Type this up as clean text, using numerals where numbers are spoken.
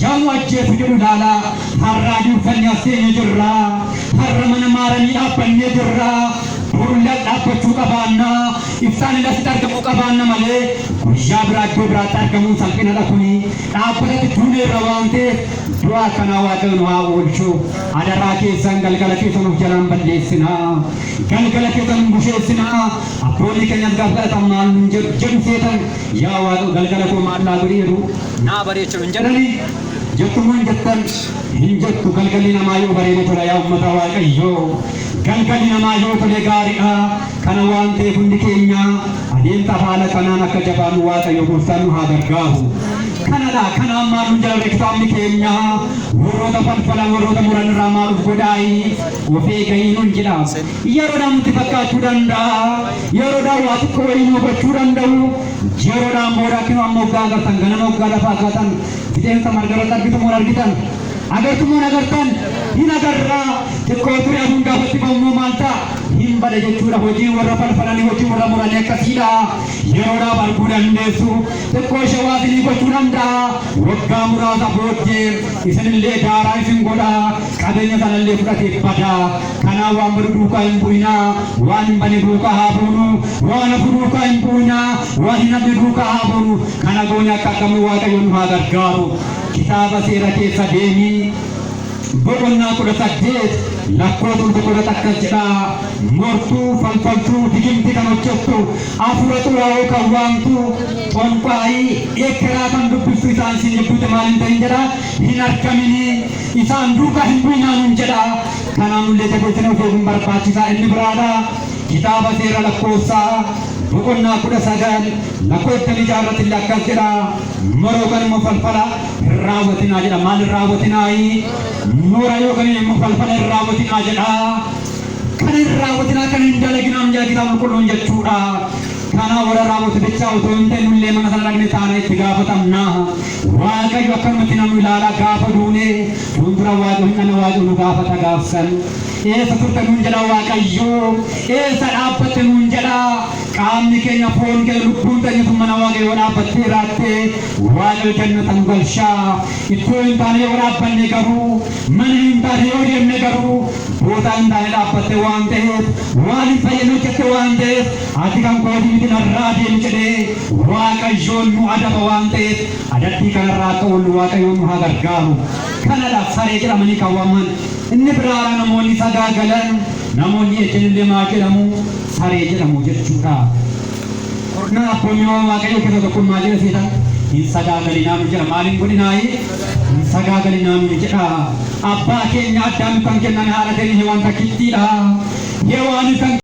يا وجه في جلالا هراجو فنياسين جرا هرمنا مارني أبن جرا burla dhabbachuu qabaanna ibsaan irratti argamuu qabaanna malee guyyaa biraa iddoo biraatti argamuun salphinadha kuni dhaabbatatti duunee irra waan ta'eef du'aa kanaa waaqayyoon haa oolchuu adaraa keessan galgala keessan of jalaan balleessinaa galgala keessan busheessinaa abboonni keenyas gaaf kadhatan maal nun jedhu seetan yaa waaqayyo galgala koo maallaa godheeru naa bareechu hin jedhani jettumoo hin jettan hin jettu galgalli namaa yoo bareede tola yaa ummata waaqayyoo galgalli namaa yoo tole gaariidha kana waan ta'eef hundi keenya adeemsa haala kanaan akka jabaan waaqayyo gooftaan nu haa gargaaru kanadha kana ammaa nu jala kitaabni keenya warroota falfalan warroota muran irraa maaluuf godhaayi of eeganii nun jedha yeroodhaan nutti fakkaachuu danda'a yeroodhaan waa xiqqoo wayii nu hubachuu danda'u yeroodhaan booda akkuma amma waggaa agartan ganama waggaa lafaa agartan fixeensa margaroota argitu moo argitan agartumoon agartan hin agarraa xiqqoo ture aduun gaafatti ba'ummoo maal ta'a hin bada jechuudha hojii warra falfalanii hojii warra muranii akkasiidha yeroodhaaf arguu dandeessu xiqqoo ishee waasinii gochuu danda'a waggaa muraasa booddee isinillee daaraa isin godha qabeenya sanallee fudhatee bada kanaa waan badu duukaa hin bu'inaa waan hin bane duukaa haa buunu waan hafu duukaa hin bu'inaa waan hin hafne duukaa haa buunu kana goone akka akkamii waaqayyoon nu haa gargaaru kitaaba seera keessa deemii boqonnaa 18 lakkoofsa 11 akkas jedha mortuu falfaltuu digimti kan hojjettu afura xuraa'oo kan waamtu xonqaayii eekkeraa kan dubbistu isaan isin jibbuute maal hin ta'in jedha hin argamini isaan duukaa hin bu'inaa nun jedha kanaan nullee jabeessine of eeguun barbaachisaa inni biraadha kitaaba seera lakkoofsaa boqonnaa 19 lakkoofsa ijaarratti akkas jedha moroo kan immoo falfala hin raawwatinaa jedha maal hin raawwatinaayi mora yookaan immoo falfala hin raawwatinaa jedha kan hin raawwatinaa kan hin dalaginaa jala kitaaba qulqulluun jechuudha kana warra raawwatu jecha otoo hin ta'in nullee mana sana dhaqne taana itti gaafatamna waaqayyo akkanumatti namni ilaalaa gaafa duune fuuldura waaqayyo hin dhana waaqayyo nu gaafata gaafsan eessa turte nuun jedha waaqayyo eessa dhaabbatte nuun jedha qaamni keenya foon keenya lubbuun keenya sun mana waaqayyo dhaabbattee raattee waaqayyo jannatan galchaa iddoo hin taane yoo dhaabbanne garuu mana hin taane yoo deemne garuu booda hin taane dhaabbatte waan ta'eef waan hin fayyadu hojjette waan ta'eef ati kan kooti miti narraa deemu jedhee waaqayyoon nu adaba waan ta'eef adabbii kanarraa akka oollu waaqayyoon nu haa gargaaru kanadha saree jedhamanii kan waaman inni biraara namoonni sagaagalan namoonni ejjenillee maa jedhamu saree jedhamu jechuudha kurna abboonni waaqayyo keessa tokkoon maa jedha seetan hin sagaagalinaa nu jedha maaliin godhinaayi hin sagaagalinaa nu jedha abbaa keenya addaan kan kennan haadha keenya hewaan takkittiidha hewaan kan